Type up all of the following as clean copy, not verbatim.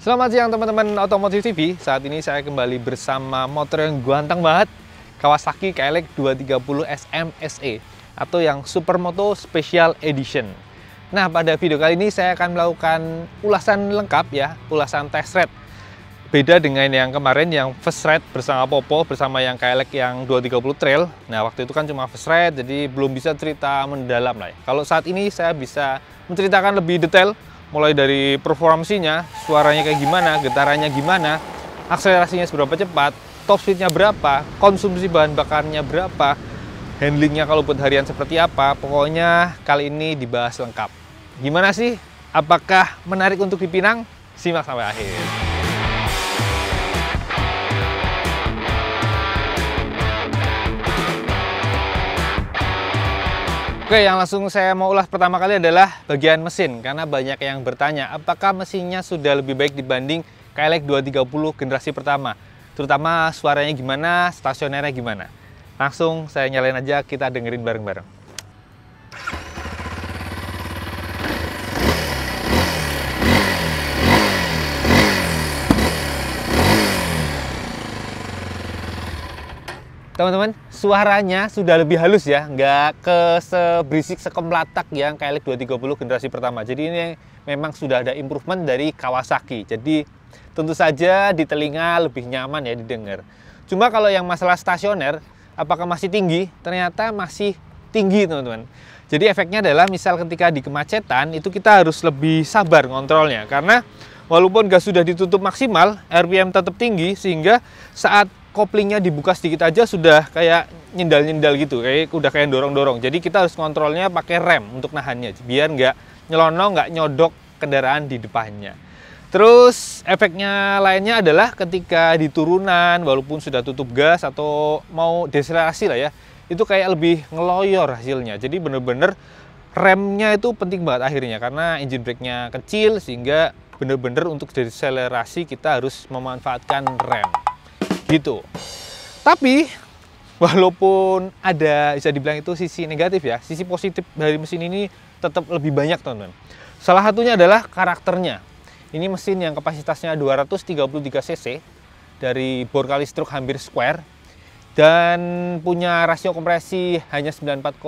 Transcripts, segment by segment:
Selamat siang teman-teman Otomotif TV. Saat ini saya kembali bersama motor yang ganteng banget, Kawasaki KLX 230 SM SE atau yang Supermoto Special Edition. Nah, pada video kali ini saya akan melakukan ulasan lengkap ya, ulasan test ride. Beda dengan yang kemarin yang first ride bersama Popo, bersama yang KLX yang 230 Trail. Nah, waktu itu kan cuma first ride, jadi belum bisa cerita mendalam lah ya. Kalau saat ini saya bisa menceritakan lebih detail, mulai dari performasinya, suaranya kayak gimana, getarannya gimana, akselerasinya seberapa cepat, top speednya berapa, konsumsi bahan bakarnya berapa, handlingnya kalau buat harian seperti apa. Pokoknya kali ini dibahas lengkap. Gimana sih? Apakah menarik untuk dipinang? Simak sampai akhir. Oke, yang langsung saya mau ulas pertama kali adalah bagian mesin. Karena banyak yang bertanya, apakah mesinnya sudah lebih baik dibanding KLX 230 generasi pertama? Terutama suaranya gimana, stasionernya gimana? Langsung saya nyalain aja, kita dengerin bareng-bareng. Teman-teman, suaranya sudah lebih halus ya, nggak seberisik sekemlatak yang KLX 230 generasi pertama. Jadi ini memang sudah ada improvement dari Kawasaki. Jadi tentu saja di telinga lebih nyaman ya didengar. Cuma kalau yang masalah stasioner, apakah masih tinggi? Ternyata masih tinggi teman-teman. Jadi efeknya adalah misal ketika di kemacetan itu kita harus lebih sabar ngontrolnya. Karena walaupun gas sudah ditutup maksimal, RPM tetap tinggi sehingga saat koplingnya dibuka sedikit aja sudah kayak nyendal-nyendal gitu, kayak dorong-dorong. Jadi kita harus kontrolnya pakai rem untuk nahannya, biar nggak nyelonong, nggak nyodok kendaraan di depannya. Terus efeknya lainnya adalah ketika di turunan, walaupun sudah tutup gas atau mau deselerasi lah ya, itu kayak lebih ngeloyor hasilnya. Jadi bener-bener remnya itu penting banget akhirnya, karena engine brake-nya kecil sehingga bener-bener untuk deselerasi kita harus memanfaatkan rem. Gitu. Tapi walaupun ada bisa dibilang itu sisi negatif ya, sisi positif dari mesin ini tetap lebih banyak teman-teman. Salah satunya adalah karakternya. Ini mesin yang kapasitasnya 233 cc dari bor kali stroke hampir square dan punya rasio kompresi hanya 94,1.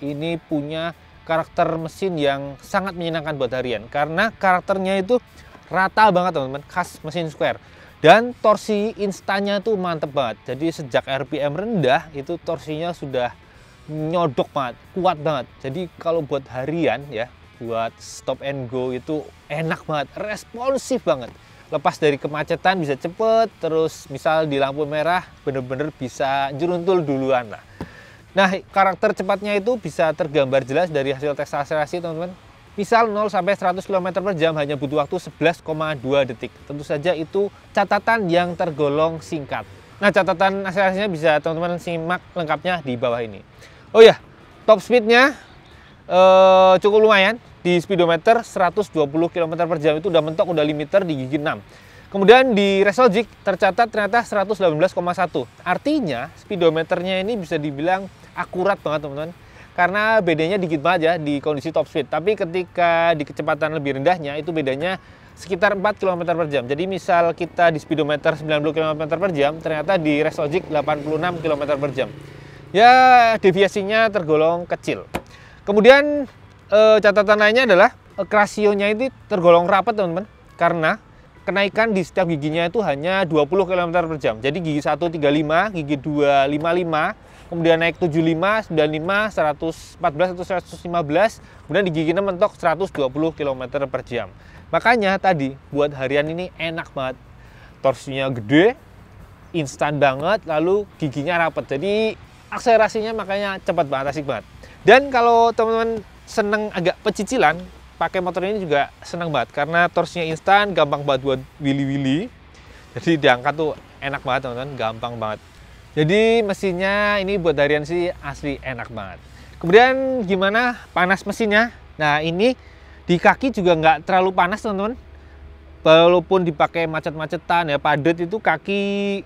Ini punya karakter mesin yang sangat menyenangkan buat harian karena karakternya itu rata banget teman-teman, khas mesin square. Dan torsi instannya tuh mantep banget. Jadi sejak RPM rendah itu torsinya sudah nyodok banget, kuat banget. Jadi kalau buat harian ya, buat stop and go itu enak banget, responsif banget. Lepas dari kemacetan bisa cepet, terus misal di lampu merah bener-bener bisa juruntul duluan lah. Nah, karakter cepatnya itu bisa tergambar jelas dari hasil tes akselerasi teman-teman. Misal 0 sampai 100 km per jam hanya butuh waktu 11,2 detik. Tentu saja itu catatan yang tergolong singkat. Nah, catatan akselerasinya bisa teman-teman simak lengkapnya di bawah ini. Oh ya, top speednya cukup lumayan. Di speedometer 120 km per jam itu udah mentok, udah limiter di gigi 6. Kemudian di Resogic tercatat ternyata 118,1. Artinya speedometernya ini bisa dibilang akurat banget teman-teman. Karena bedanya dikit banget ya di kondisi top speed. Tapi ketika di kecepatan lebih rendahnya itu bedanya sekitar 4 km per jam. Jadi misal kita di speedometer 90 km per jam, ternyata di Resogic 86 km per jam. Ya deviasinya tergolong kecil. Kemudian catatan lainnya adalah rasionya itu tergolong rapat teman-teman. Karena kenaikan di setiap giginya itu hanya 20 km per jam. Jadi gigi 1 35, gigi 2 55, kemudian naik 75, 95, 114 atau 115, kemudian di gigi 6 mentok 120 km per jam. Makanya tadi buat harian ini enak banget. Torsinya gede, instan banget, lalu giginya rapat. Jadi akselerasinya makanya cepat banget, asik banget. Dan kalau teman-teman seneng agak pecicilan, pakai motor ini juga senang banget karena torsinya instan, gampang banget buat wili-wili. Jadi diangkat tuh enak banget teman-teman, gampang banget. Jadi mesinnya ini buat harian sih asli enak banget. Kemudian gimana panas mesinnya? Nah ini di kaki juga nggak terlalu panas teman-teman. Walaupun dipakai macet-macetan ya padat itu kaki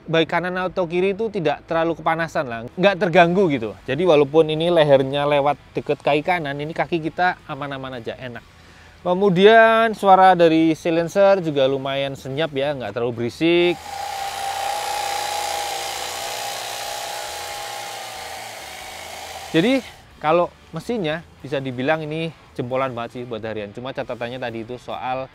baik kanan atau kiri itu tidak terlalu kepanasan lah. Nggak terganggu gitu. Jadi walaupun ini lehernya lewat deket kaki kanan, ini kaki kita aman-aman aja, enak. Kemudian suara dari silencer juga lumayan senyap ya, nggak terlalu berisik. Jadi kalau mesinnya bisa dibilang ini jempolan banget sih buat harian. Cuma catatannya tadi itu soal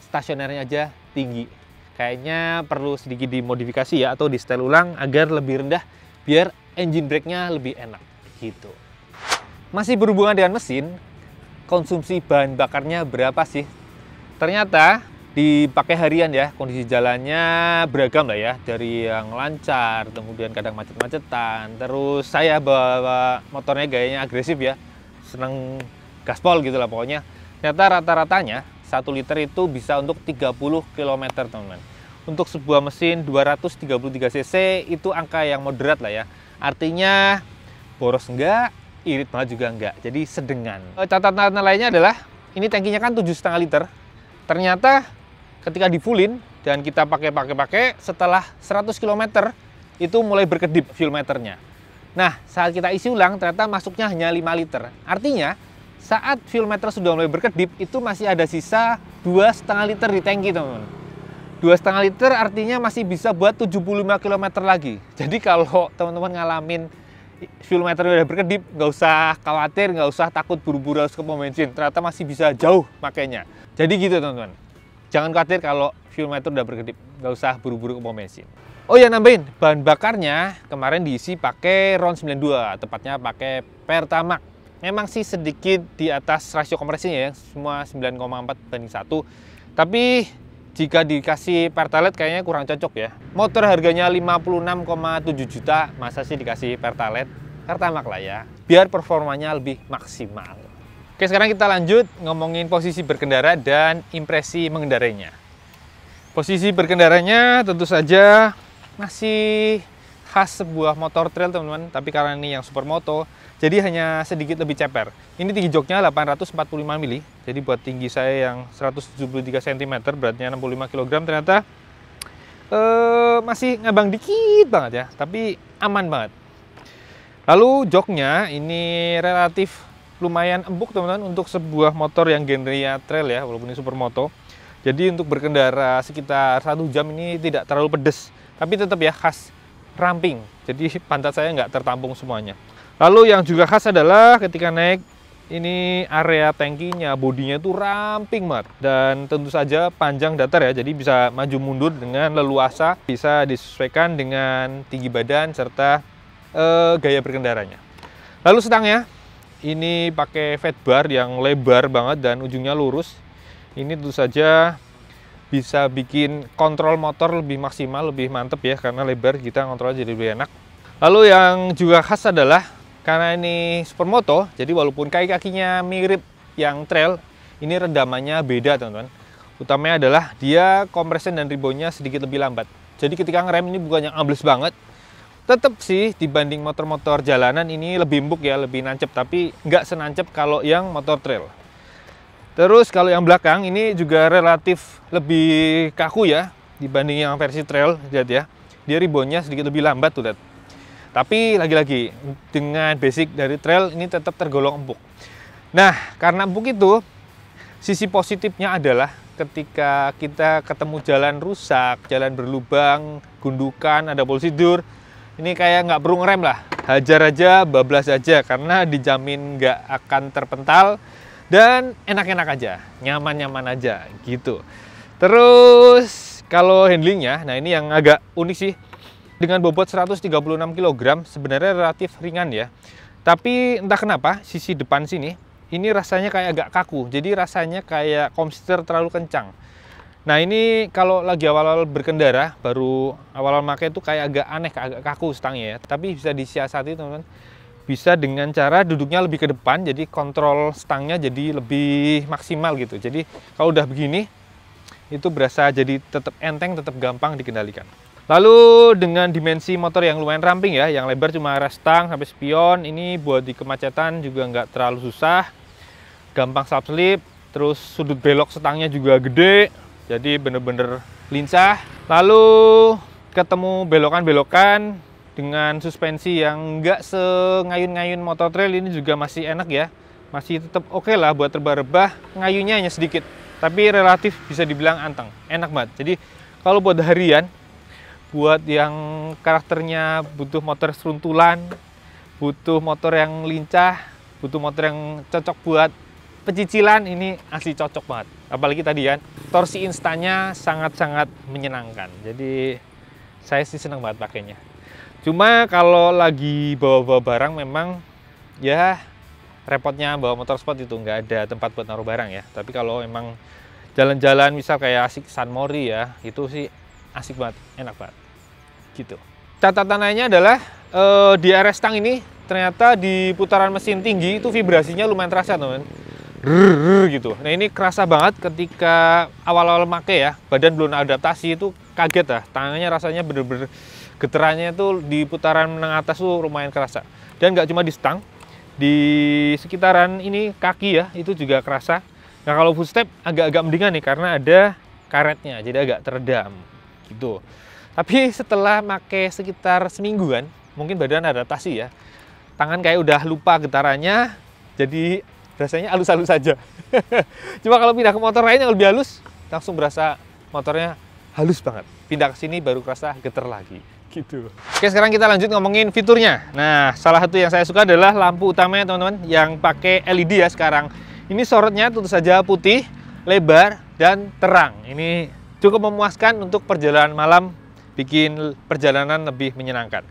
stasionernya aja tinggi. Kayaknya perlu sedikit dimodifikasi ya, atau di setel ulang agar lebih rendah biar engine brake-nya lebih enak gitu. Masih berhubungan dengan mesin, konsumsi bahan bakarnya berapa sih? Ternyata dipakai harian ya, kondisi jalannya beragam lah ya, dari yang lancar, kemudian kadang macet-macetan. Terus saya bawa motornya gayanya agresif ya, seneng gaspol gitu lah pokoknya. Ternyata rata-ratanya 1 liter itu bisa untuk 30 km teman-teman. Untuk sebuah mesin 233 cc itu angka yang moderat lah ya. Artinya boros enggak, irit banget juga enggak, jadi sedengan. Catatan lainnya adalah ini tangkinya kan 7,5 liter. Ternyata ketika di fullin dan kita pakai setelah 100 km itu mulai berkedip fuel meternya. Nah, saat kita isi ulang ternyata masuknya hanya 5 liter. Artinya saat fuel meter sudah mulai berkedip itu masih ada sisa 2,5 liter di tangki teman-teman. 2,5 liter artinya masih bisa buat 75 km lagi. Jadi kalau teman-teman ngalamin fuel meter udah berkedip, nggak usah khawatir, nggak usah takut buru-buru harus ke pom bensin. Ternyata masih bisa jauh makanya. Jadi gitu teman-teman. Jangan khawatir kalau fuel meter udah berkedip, nggak usah buru-buru ke pom bensin. Oh ya, nambahin bahan bakarnya kemarin diisi pakai RON 92, tepatnya pakai Pertamax. Memang sih sedikit di atas rasio kompresinya ya, semua 9,4:1. Tapi jika dikasih Pertalite kayaknya kurang cocok ya. Motor harganya 56,7 juta, masa sih dikasih Pertalite? Pertamax lah ya, biar performanya lebih maksimal. Oke, sekarang kita lanjut ngomongin posisi berkendara dan impresi mengendarainya. Posisi berkendaranya tentu saja masih khas sebuah motor trail teman-teman, tapi karena ini yang supermoto, jadi hanya sedikit lebih ceper. Ini tinggi joknya 845 mili, jadi buat tinggi saya yang 173 cm, beratnya 65 kg, ternyata masih ngabang dikit banget ya, tapi aman banget. Lalu joknya ini relatif lumayan empuk teman-teman untuk sebuah motor yang genrenya trail ya, walaupun ini supermoto. Jadi untuk berkendara sekitar 1 jam ini tidak terlalu pedes, tapi tetap ya khas ramping. Jadi pantat saya nggak tertampung semuanya. Lalu yang juga khas adalah ketika naik ini area tangkinya, bodinya itu ramping banget. Dan tentu saja panjang datar ya, jadi bisa maju mundur dengan leluasa, bisa disesuaikan dengan tinggi badan serta gaya berkendaranya. Lalu stangnya, ini pakai fat bar yang lebar banget dan ujungnya lurus. Ini tentu saja bisa bikin kontrol motor lebih maksimal, lebih mantep ya, karena lebar kita kontrol jadi lebih enak. Lalu yang juga khas adalah karena ini supermoto, jadi walaupun kaki-kakinya mirip yang trail, ini redamannya beda teman-teman. Utamanya adalah dia compression dan reboundnya sedikit lebih lambat. Jadi ketika ngerem ini bukan yang ambles banget, tetap sih dibanding motor-motor jalanan ini lebih empuk ya, lebih nancep, tapi nggak senancep kalau yang motor trail. Terus kalau yang belakang ini juga relatif lebih kaku ya dibanding yang versi trail, lihat ya. Dia reboundnya sedikit lebih lambat tuh, lihat. Tapi lagi-lagi dengan basic dari trail ini tetap tergolong empuk. Nah, karena empuk itu sisi positifnya adalah ketika kita ketemu jalan rusak, jalan berlubang, gundukan, ada polusi dur, ini kayak nggak perlu ngerem lah, hajar aja, bablas aja, karena dijamin nggak akan terpental dan enak-enak aja, nyaman-nyaman aja gitu. Terus kalau handlingnya, nah ini yang agak unik sih, dengan bobot 136 kg sebenarnya relatif ringan ya. Tapi entah kenapa sisi depan sini ini rasanya kayak agak kaku, jadi rasanya kayak komputer terlalu kencang. Nah ini kalau lagi awal-awal berkendara, baru awal-awal pakai itu kayak agak aneh, agak kaku stangnya ya. Tapi bisa disiasati teman-teman, bisa dengan cara duduknya lebih ke depan, jadi kontrol stangnya jadi lebih maksimal gitu. Jadi kalau udah begini, itu berasa jadi tetap enteng, tetap gampang dikendalikan. Lalu dengan dimensi motor yang lumayan ramping ya, yang lebar cuma rest stang sampai spion, ini buat di kemacetan juga nggak terlalu susah, gampang slip, terus sudut belok stangnya juga gede, jadi bener-bener lincah. Lalu ketemu belokan-belokan dengan suspensi yang nggak sengayun-ngayun motor trail, ini juga masih enak ya. masih tetap oke lah buat rebah-rebah, ngayunya hanya sedikit, tapi relatif bisa dibilang anteng, enak banget. Jadi kalau buat harian, buat yang karakternya butuh motor seruntulan, butuh motor yang lincah, butuh motor yang cocok buat pecicilan, ini asli cocok banget. Apalagi tadi kan, torsi instannya sangat-sangat menyenangkan. Jadi saya sih senang banget pakainya. Cuma kalau lagi bawa-bawa barang memang ya repotnya bawa motor sport itu nggak ada tempat buat naruh barang ya. Tapi kalau memang jalan-jalan misal kayak asik San Mori ya, itu sih asik banget, enak banget gitu. Catatan lainnya adalah di RS Stang ini ternyata di putaran mesin tinggi itu vibrasinya lumayan terasa teman. Gitu. Nah ini kerasa banget ketika awal-awal make ya, badan belum adaptasi itu kaget lah, tangannya rasanya bener-bener getarannya itu di putaran menengah atas tuh lumayan kerasa. Dan nggak cuma di stang, di sekitaran ini kaki ya, itu juga kerasa. Nah kalau full step agak-agak mendingan nih karena ada karetnya, jadi agak teredam gitu. Tapi setelah make sekitar semingguan, mungkin badan adaptasi ya, tangan kayak udah lupa getarannya, jadi rasanya halus-halus saja. Cuma kalau pindah ke motor lain yang lebih halus, langsung berasa motornya halus banget. Pindah ke sini baru kerasa getar lagi. Gitu. Oke, sekarang kita lanjut ngomongin fiturnya. Nah, salah satu yang saya suka adalah lampu utamanya teman-teman, yang pakai LED ya sekarang. Ini sorotnya tentu saja putih, lebar, dan terang. Ini cukup memuaskan untuk perjalanan malam, bikin perjalanan lebih menyenangkan.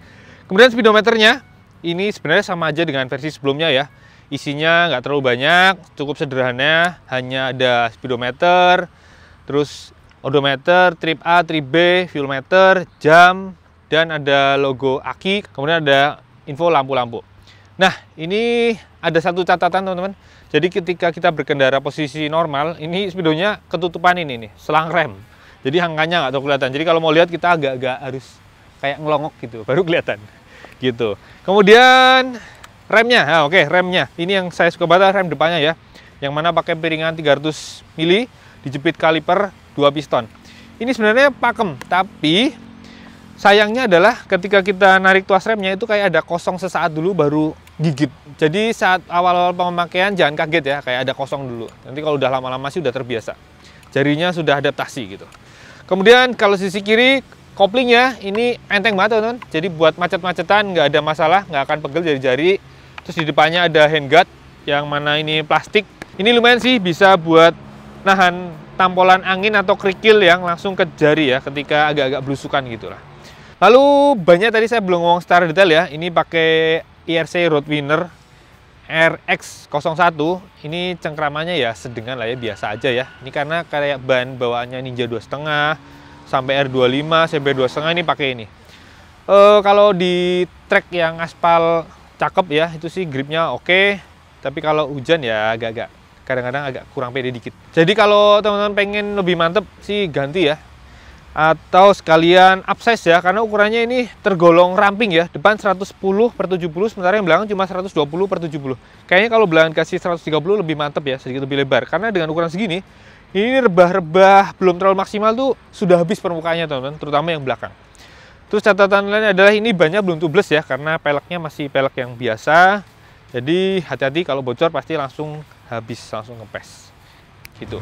Kemudian speedometernya, ini sebenarnya sama aja dengan versi sebelumnya ya. Isinya nggak terlalu banyak, cukup sederhana, hanya ada speedometer, terus odometer, trip A, trip B, fuel meter, jam, dan ada logo aki, kemudian ada info lampu-lampu. Nah, ini ada satu catatan teman-teman. Jadi ketika kita berkendara posisi normal, ini speedonya ketutupan ini nih, selang rem. Jadi angkanya nggak terlalu kelihatan. Jadi kalau mau lihat kita agak-agak harus kayak ngelongok gitu, baru kelihatan. Gitu. Kemudian remnya, nah, oke, remnya. Ini yang saya suka banget, rem depannya ya. Yang mana pakai piringan 300 mili, dijepit kaliper 2 piston. Ini sebenarnya pakem, tapi sayangnya adalah ketika kita narik tuas remnya itu kayak ada kosong sesaat dulu baru gigit. Jadi saat awal-awal pemakaian jangan kaget ya, kayak ada kosong dulu. Nanti kalau udah lama-lama sih udah terbiasa. Jarinya sudah adaptasi gitu. Kemudian kalau sisi kiri, koplingnya ini enteng banget teman-teman. Jadi buat macet-macetan nggak ada masalah, nggak akan pegel jari-jari. Terus di depannya ada handguard yang mana ini plastik. Ini lumayan sih bisa buat nahan tampolan angin atau kerikil yang langsung ke jari ya ketika agak-agak belusukan gitu lah. Lalu banyak tadi saya belum ngomong secara detail ya. Ini pakai IRC Roadwinner RX01. Ini cengkramannya ya sedengan lah ya, biasa aja ya. Ini karena kayak ban bawaannya Ninja 2,5 sampai R25 sampai 2,5 ini pakai ini. Kalau di trek yang aspal cakep ya, itu sih gripnya oke. Tapi kalau hujan ya agak-agak kadang-kadang agak kurang pede dikit. Jadi kalau teman-teman pengen lebih mantep sih ganti ya. Atau sekalian upsize ya, karena ukurannya ini tergolong ramping ya. Depan 110/70, sementara yang belakang cuma 120/70. Kayaknya kalau belakang kasih 130 lebih mantep ya, sedikit lebih lebar. Karena dengan ukuran segini, ini rebah-rebah belum terlalu maksimal tuh sudah habis permukaannya teman-teman, terutama yang belakang. Terus catatan lain adalah ini bannya belum tubeless ya, karena peleknya masih pelek yang biasa. Jadi hati-hati kalau bocor pasti langsung habis, langsung ngepes gitu.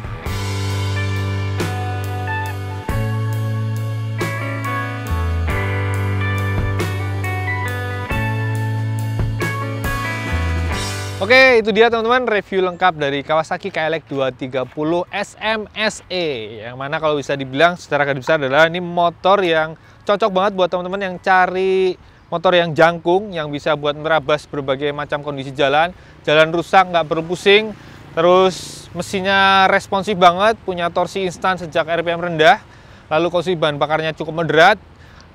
Oke, itu dia teman-teman review lengkap dari Kawasaki KLX 230 SMSE. Yang mana kalau bisa dibilang secara garis besar adalah ini motor yang cocok banget buat teman-teman yang cari motor yang jangkung, yang bisa buat merabas berbagai macam kondisi jalan. Jalan rusak, nggak perlu pusing. Terus mesinnya responsif banget, punya torsi instan sejak RPM rendah. Lalu konsumsi bahan bakarnya cukup moderat.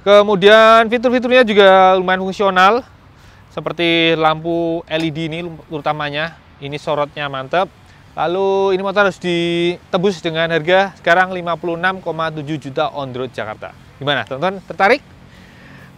Kemudian fitur-fiturnya juga lumayan fungsional. Seperti lampu LED ini utamanya, ini sorotnya mantap. Lalu ini motor harus ditebus dengan harga sekarang 56,7 juta on the road Jakarta. Gimana teman-teman, tertarik?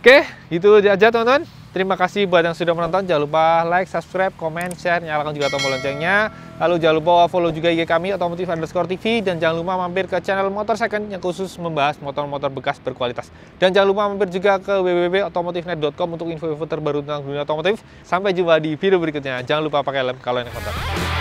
Oke, itu aja teman-teman. Terima kasih buat yang sudah menonton. Jangan lupa like, subscribe, komen, share, nyalakan juga tombol loncengnya. Lalu jangan lupa follow juga IG kami Otomotif_TV, dan jangan lupa mampir ke channel Motor Second yang khusus membahas motor-motor bekas berkualitas. Dan jangan lupa mampir juga ke www.otomotifnet.com untuk info-info terbaru tentang dunia otomotif. Sampai jumpa di video berikutnya. Jangan lupa pakai helm kalau naik motor.